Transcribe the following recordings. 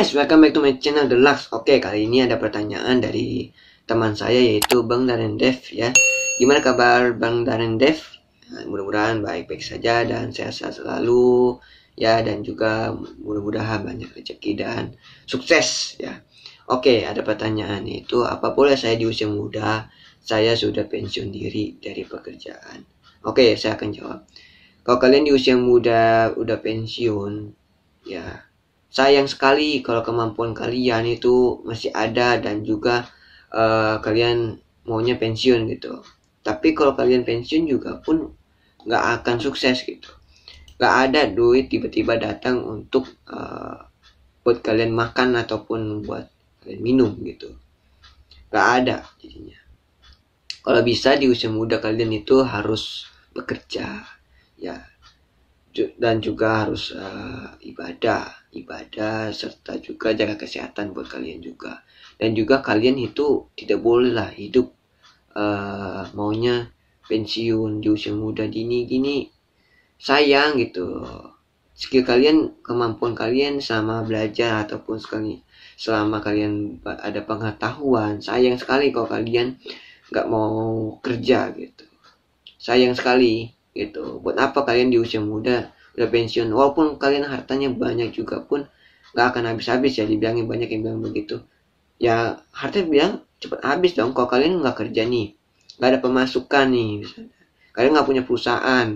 guys, welcome back to my channel The Lux. Oke, kali ini ada pertanyaan dari teman saya yaitu Bang Darren Dev ya. Gimana kabar Bang Darren Dev? Nah, mudah-mudahan baik-baik saja dan sehat-sehat selalu ya, dan juga mudah-mudahan banyak rezeki dan sukses ya. Oke, ada pertanyaan yaitu apa boleh saya di usia muda saya sudah pensiun diri dari pekerjaan? Oke, saya akan jawab. Kalau kalian di usia muda udah pensiun ya, sayang sekali kalau kemampuan kalian itu masih ada dan juga kalian maunya pensiun gitu. Tapi kalau kalian pensiun juga pun nggak akan sukses gitu. Nggak ada duit tiba-tiba datang untuk buat kalian makan ataupun buat kalian minum gitu. Nggak ada jadinya. Kalau bisa di usia muda kalian itu harus bekerja ya, dan juga harus ibadah serta juga jaga kesehatan buat kalian juga. Dan juga kalian itu tidak boleh lah hidup maunya pensiun di usia muda gini sayang gitu. Skill kalian, kemampuan kalian sama belajar ataupun sekali selama kalian ada pengetahuan, sayang sekali kalau kalian nggak mau kerja gitu. Sayang sekali gitu. Buat apa kalian di usia muda udah pensiun, walaupun kalian hartanya banyak juga pun nggak akan habis-habis ya. Dibilangin banyak yang bilang begitu ya, hartanya bilang cepet habis dong kalau kalian nggak kerja nih, nggak ada pemasukan nih misalnya, kalian nggak punya perusahaan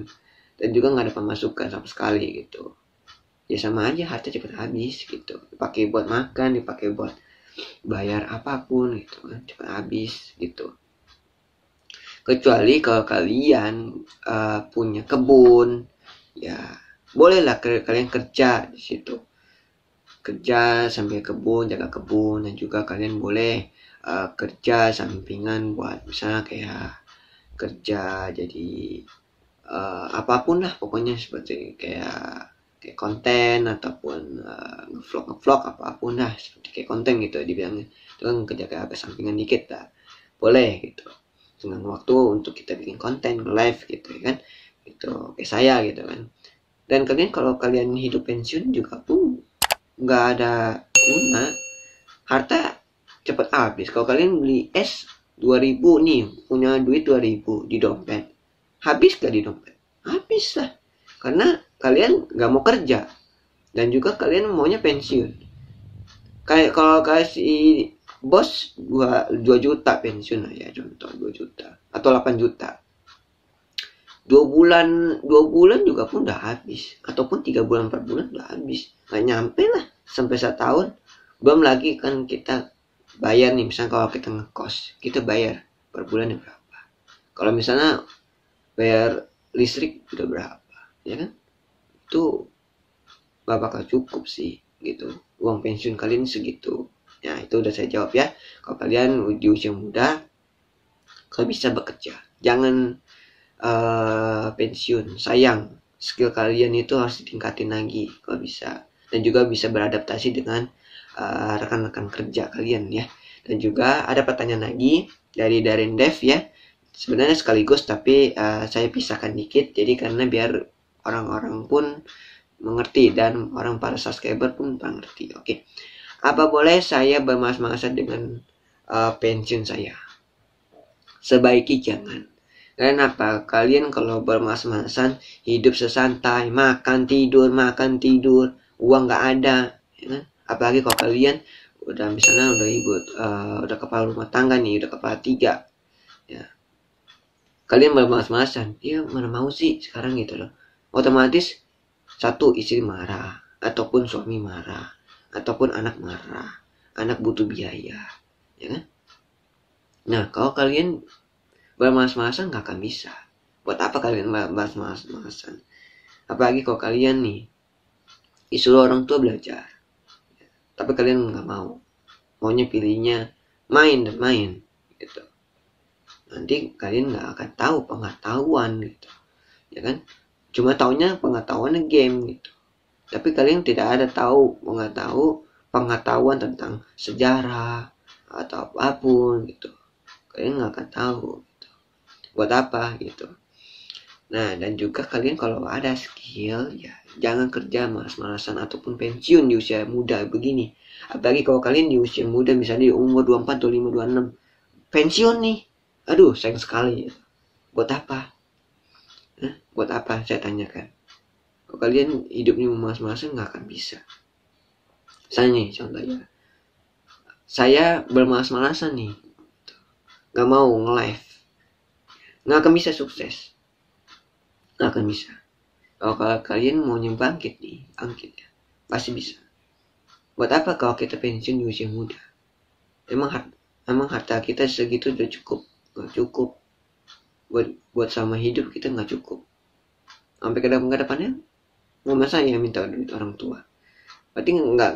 dan juga nggak ada pemasukan sama sekali gitu ya, sama aja harta cepet habis gitu. Dipakai buat makan, dipakai buat bayar apapun gitu kan, cepet habis gitu. Kecuali kalau kalian punya kebun ya, bolehlah kalian kerja di situ, kerja sambil kebun, jaga kebun, dan juga kalian boleh kerja sampingan buat misalnya kayak kerja jadi apapun lah pokoknya, seperti kayak konten ataupun ngevlog apapun lah, seperti kayak konten gitu dibilangnya. Itu kan kerja kayak sampingan dikit lah, boleh gitu, dengan waktu untuk kita bikin konten live gitu ya kan, gitu kayak saya gitu kan. Dan kalian kalau kalian hidup pensiun juga pun nggak ada guna, harta cepet habis. Kalau kalian beli es 2000 nih, punya duit 2000 di dompet, habis gak di dompet? Habis lah, karena kalian nggak mau kerja dan juga kalian maunya pensiun. Kayak kalau kasih bos 2 juta pensiun ya, contoh 2 juta atau 8 juta, 2 bulan juga pun udah habis, ataupun 3 bulan 4 bulan udah habis, nggak nyampe lah sampai 1 tahun. Belum lagi kan kita bayar nih, misalnya kalau kita ngekos kita bayar per bulan berapa, kalau misalnya bayar listrik udah berapa ya kan, itu gak bakal cukup sih gitu uang pensiun kalian segitu ya. Itu udah saya jawab ya. Kalau kalian di usia muda, kalau bisa bekerja, jangan pensiun, sayang. Skill kalian itu harus ditingkatin lagi kalau bisa, dan juga bisa beradaptasi dengan rekan-rekan kerja kalian ya. Dan juga ada pertanyaan lagi dari Darren Dev ya, sebenarnya sekaligus tapi saya pisahkan dikit, jadi karena biar orang-orang pun mengerti dan orang para subscriber pun mengerti. Oke, apa boleh saya bermas-masan dengan pensiun saya? Sebaiknya jangan. Kenapa? Kalian kalau bermas-masan hidup sesantai, makan tidur, uang nggak ada ya kan? Apalagi kalau kalian udah misalnya udah ibu udah kepala rumah tangga nih, udah kepala 3 ya, kalian bermas-masan ya, mana mau sih sekarang gitu loh. Otomatis satu, istri marah ataupun suami marah ataupun anak marah, anak butuh biaya ya kan. Nah kalau kalian bermas-masan nggak akan bisa. Buat apa kalian bermas-masan? Apalagi kalau kalian nih disuruh orang tua belajar tapi kalian nggak mau, maunya pilihnya main dan main gitu, nanti kalian nggak akan tahu pengetahuan gitu ya kan. Cuma taunya pengetahuan game gitu, tapi kalian tidak ada pengetahuan tentang sejarah atau apapun gitu, kalian nggak akan tahu gitu. Buat apa gitu. Nah, dan juga kalian kalau ada skill, ya jangan kerja malas-malasan ataupun pensiun di usia muda begini. Apalagi kalau kalian di usia muda, misalnya di umur 24, 25, 26, pensiun nih. Aduh, sayang sekali. Buat apa? Buat apa, saya tanyakan. Kalau kalian hidupnya malas-malasan, nggak akan bisa. Misalnya nih, contohnya. Saya bermalas-malasan nih. Nggak mau nge-live. Nggak akan bisa sukses. Nggak akan bisa. Kalau kalian mau bangkit nih, bangkit ya, pasti bisa. Buat apa kalau kita pensiun di usia muda? Emang harta kita segitu udah cukup? Nggak cukup. Buat sama hidup kita nggak cukup. Sampai ke depannya, mau masa ya minta duit orang tua? Berarti nggak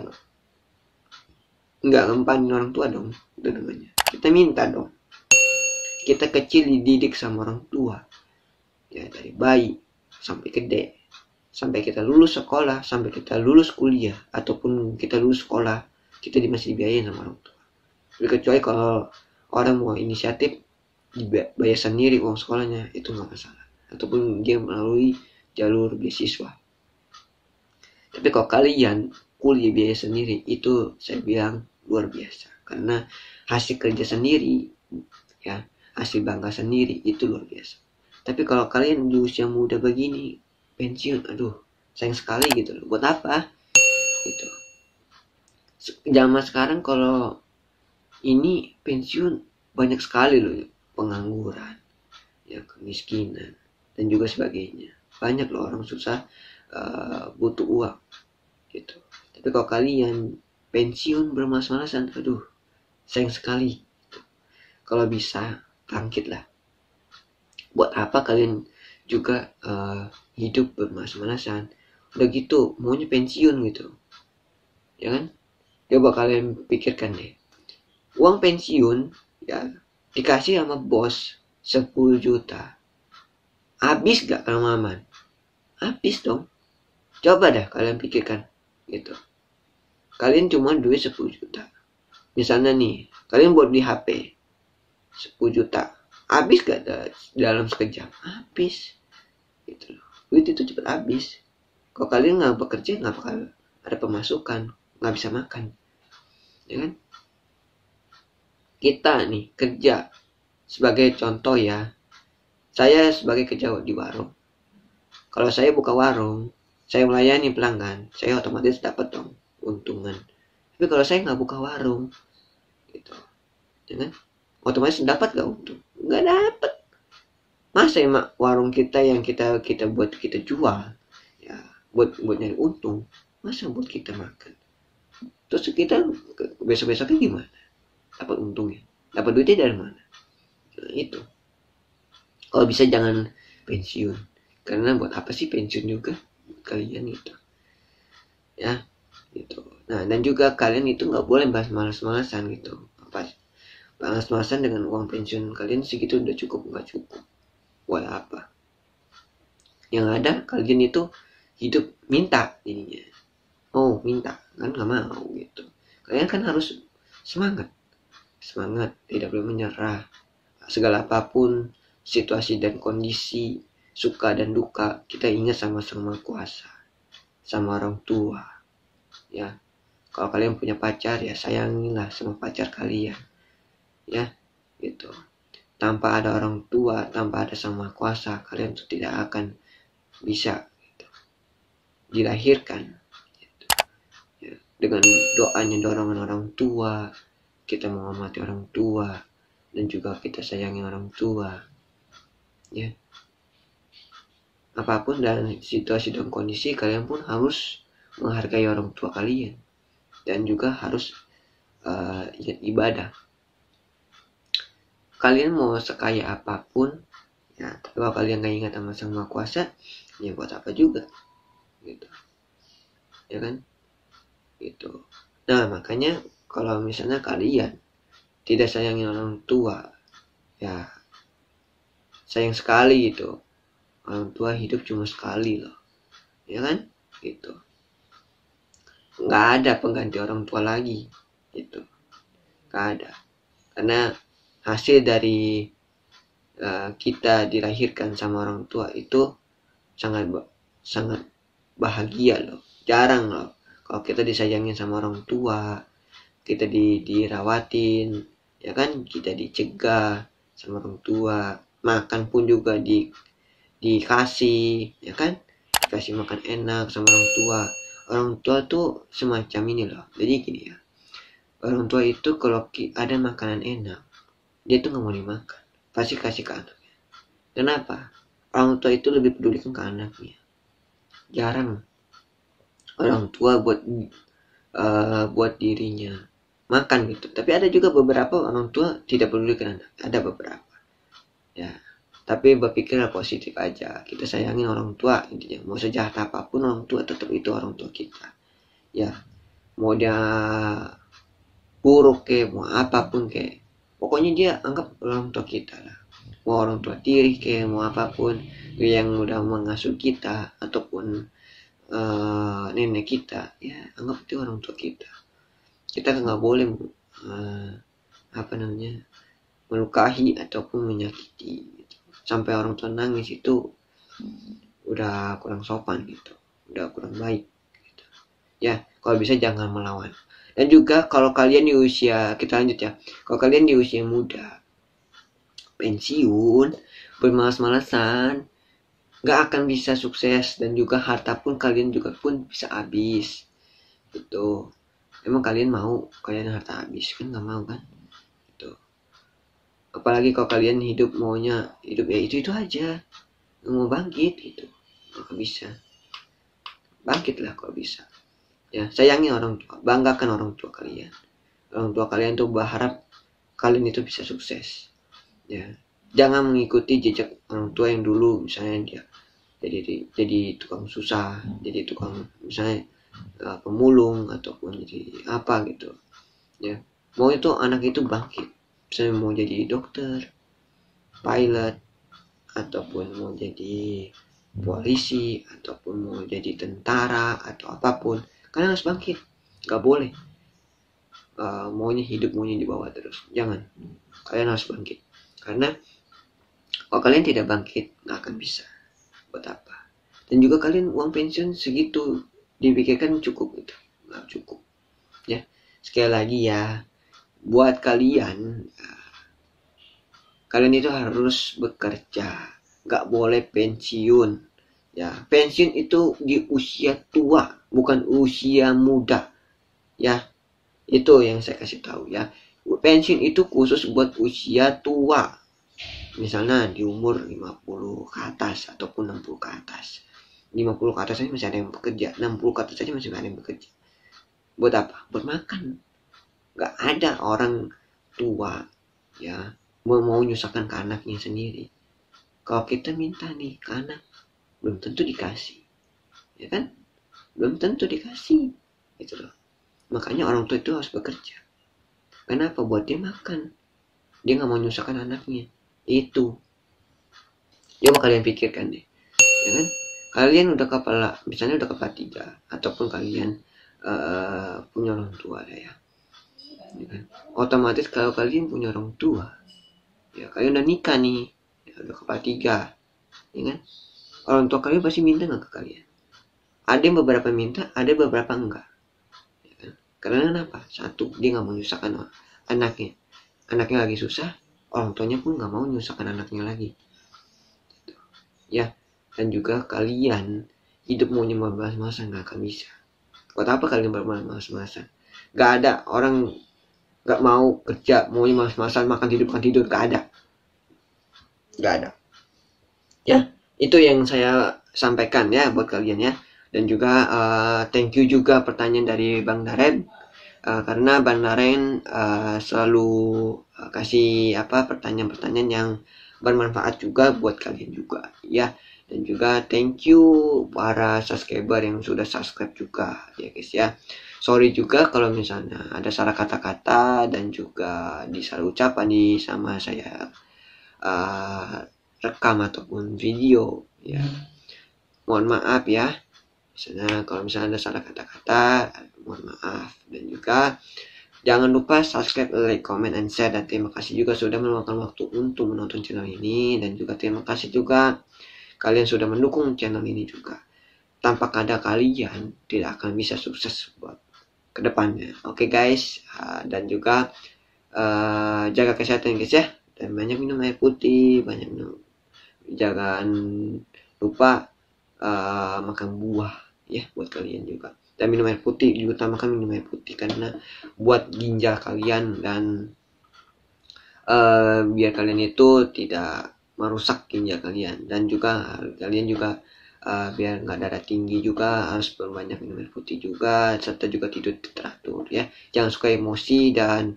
ngempanin orang tua dong, itu namanya. Kita minta dong. Kita kecil dididik sama orang tua, ya dari bayi sampai gede, sampai kita lulus sekolah, sampai kita lulus kuliah, ataupun kita lulus sekolah, kita masih dibiayain sama orang tua. Kecuali kalau orang mau inisiatif dibayar sendiri uang sekolahnya, itu nggak masalah, ataupun dia melalui jalur beasiswa. Tapi kalau kalian kuliah biaya sendiri, itu saya bilang luar biasa, karena hasil kerja sendiri, ya hasil bangga sendiri, itu luar biasa. Tapi kalau kalian di usia muda begini pensiun, aduh sayang sekali gitu loh. Buat apa gitu. Zaman sekarang kalau ini pensiun banyak sekali loh, pengangguran, ya kemiskinan dan juga sebagainya. Banyak loh orang susah, butuh uang gitu. Tapi kalau kalian pensiun bermalas-malasan, aduh sayang sekali gitu. Kalau bisa bangkitlah. Buat apa kalian juga hidup bermalas-malasan? Udah gitu maunya pensiun gitu, ya kan? Coba kalian pikirkan deh, uang pensiun ya dikasih sama bos 10 juta, habis gak kalau aman? Habis dong. Coba dah kalian pikirkan gitu. Kalian cuma duit 10 juta, misalnya nih kalian buat beli HP 10 juta, habis gak dalam sekejap? Habis gitu loh. Duit itu cepat habis. Kalau kalian nggak bekerja, nggak bakal ada pemasukan, nggak bisa makan, ya kan? Kita nih kerja, sebagai contoh ya, saya sebagai kerja di warung. Kalau saya buka warung, saya melayani pelanggan, saya otomatis dapat dong untungan. Tapi kalau saya nggak buka warung, gitu, ya kan? Otomatis dapat gak untung? Nggak dapat. Masa ya warung kita yang kita buat kita jual, ya buat nyari untung, masa buat kita makan? Terus kita besok-besoknya gimana? Dapat untungnya, dapat duitnya dari mana? Nah, itu. Kalau bisa jangan pensiun, karena buat apa sih pensiun juga kalian itu, ya gitu. Nah, dan juga kalian itu nggak boleh bahas malas-malasan gitu. Apa malas-malasan dengan uang pensiun kalian segitu udah cukup? Nggak cukup. Buat apa? Yang ada kalian itu hidup minta jadinya. Oh minta kan, nggak mau gitu. Kalian kan harus semangat, tidak boleh menyerah. Segala apapun situasi dan kondisi, suka dan duka, kita ingat sama Sang Maha Kuasa, sama orang tua, ya. Kalau kalian punya pacar, ya sayangilah sama pacar kalian, ya gitu. Tanpa ada orang tua, tanpa ada Sang Maha Kuasa, kalian tuh tidak akan bisa gitu, dilahirkan gitu. Ya, dengan doanya, dorongan orang tua, kita menghormati orang tua, dan juga kita sayangi orang tua, ya. Apapun dan situasi dan kondisi, kalian pun harus menghargai orang tua kalian, dan juga harus ingat ibadah. Kalian mau sekaya apapun, ya, tapi kalau kalian gak ingat sama Sang Maha Kuasa, ya buat apa juga gitu, ya kan gitu. Nah makanya kalau misalnya kalian tidak sayangi orang tua, ya sayang sekali gitu. Orang tua hidup cuma sekali loh, ya kan gitu. Nggak ada pengganti orang tua lagi gitu, nggak ada. Karena hasil dari kita dilahirkan sama orang tua itu sangat sangat bahagia loh. Jarang loh kalau kita disayangin sama orang tua, kita dirawatin, ya kan, kita dicegah sama orang tua, makan pun juga dikasih, ya kan, dikasih makan enak sama orang tua. Orang tua tuh semacam ini loh. Jadi gini ya, orang tua itu kalau ada makanan enak, dia tuh nggak mau dimakan, pasti kasih ke anaknya. Kenapa? Orang tua itu lebih peduli ke anaknya. Jarang orang tua buat dirinya makan gitu. Tapi ada juga beberapa orang tua tidak peduli ke anak. Ada beberapa. Ya. Tapi berpikirlah positif aja. Kita sayangin orang tua intinya. Mau sejahat apapun orang tua tetap itu orang tua kita. Ya. Mau dia buruk kayak, mau apapun kayak. Pokoknya dia anggap orang tua kita lah. Mau orang tua tiri kayak, mau apapun yang udah mengasuh kita ataupun nenek kita, ya anggap itu orang tua kita. Kita nggak boleh melukai ataupun menyakiti gitu. Sampai orang tua nangis itu udah kurang sopan gitu, udah kurang baik gitu. Ya, kalau bisa jangan melawan. Dan juga kalau kalian di usia, kita lanjut ya, kalau kalian di usia muda pensiun, bermalas-malasan, nggak akan bisa sukses, dan juga harta pun kalian juga pun bisa habis gitu. Emang kalian mau kalian harta habis? Kan nggak mau kan gitu. Apalagi kalau kalian hidup maunya hidup ya itu aja, nggak mau bangkit gitu, nggak bisa. Bangkitlah kalau bisa ya. Sayangi orang tua, banggakan orang tua kalian. Orang tua kalian tuh berharap kalian itu bisa sukses ya. Jangan mengikuti jejak orang tua yang dulu, misalnya dia jadi tukang susah, jadi tukang misalnya pemulung ataupun jadi apa gitu ya. Mau itu anak itu bangkit, misalnya mau jadi dokter, pilot, ataupun mau jadi polisi, ataupun mau jadi tentara atau apapun, kalian harus bangkit. Gak boleh maunya di bawah terus. Jangan, kalian harus bangkit. Karena kalau kalian tidak bangkit, gak akan bisa. Buat apa? Dan juga kalian uang pensiun segitu dipikirkan cukup gitu? Nggak cukup ya. Sekali lagi ya, buat kalian itu harus bekerja, nggak boleh pensiun ya. Pensiun itu di usia tua, bukan usia muda ya. Itu yang saya kasih tahu ya. Pensiun itu khusus buat usia tua, misalnya di umur 50 ke atas ataupun 60 ke atas. 50 ke atas aja masih ada yang bekerja, 60 ke atas aja masih ada yang bekerja. Buat apa? Buat makan. Gak ada orang tua ya mau nyusahkan ke anaknya sendiri. Kalau kita minta nih ke anak, belum tentu dikasih, ya kan? Belum tentu dikasih gitu loh. Makanya orang tua itu harus bekerja. Kenapa? Buat dia makan. Dia gak mau nyusahkan anaknya. Itu coba kalian pikirkan deh, ya kan? Kalian udah misalnya udah kepala 3, ataupun kalian punya orang tua ya kan? Otomatis kalau kalian punya orang tua ya, kalian udah nikah nih ya, udah kepala 3 ya kan, orang tua kalian pasti minta nggak ke kalian? Ada yang beberapa minta, ada beberapa enggak ya kan? Karena kenapa? Satu, dia nggak mau nyusahkan anaknya lagi susah, orang tuanya pun nggak mau nyusahkan anaknya lagi ya. Dan juga kalian hidup maunya bermalas-malasan nggak akan bisa. Buat apa kalian bermalas-malasan? Gak ada orang gak mau kerja, maunya malas-malasan, makan tidur, gak ada. Ya, itu yang saya sampaikan ya buat kalian ya. Dan juga thank you juga pertanyaan dari Bang Daren, karena Bang Daren selalu kasih pertanyaan-pertanyaan yang bermanfaat juga buat kalian juga ya. Dan juga thank you para subscriber yang sudah subscribe juga ya guys ya. Sorry juga kalau misalnya ada salah kata-kata dan juga disalah ucapan sama saya rekam ataupun video ya. Mohon maaf ya. Misalnya kalau misalnya ada salah kata-kata, mohon maaf. Dan juga Jangan lupa subscribe, like, comment, and share. Dan terima kasih juga sudah meluangkan waktu untuk menonton channel ini. Dan juga terima kasih juga kalian sudah mendukung channel ini juga. Tanpa ada kalian tidak akan bisa sukses buat kedepannya. Oke guys, dan juga jaga kesehatan guys ya. Dan banyak minum air putih, banyak minum. Jangan lupa makan buah ya buat kalian juga. Dan minum air putih, juga utamakan minum air putih karena buat ginjal kalian dan biar kalian itu tidak merusak ginjal kalian. Dan juga kalian juga biar nggak darah tinggi juga harus berbanyak minum air putih juga, serta juga tidur teratur ya. Jangan suka emosi dan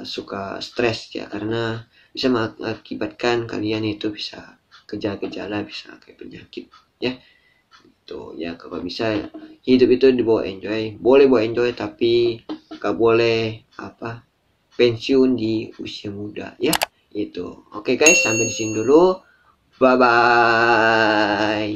suka stres ya, karena bisa mengakibatkan kalian itu bisa gejala-gejala, bisa kayak penyakit ya. Tuh ya, kalau bisa hidup itu dibawa enjoy, boleh bawa enjoy tapi gak boleh pensiun di usia muda ya. Itu oke guys, sampai di sini dulu, bye bye.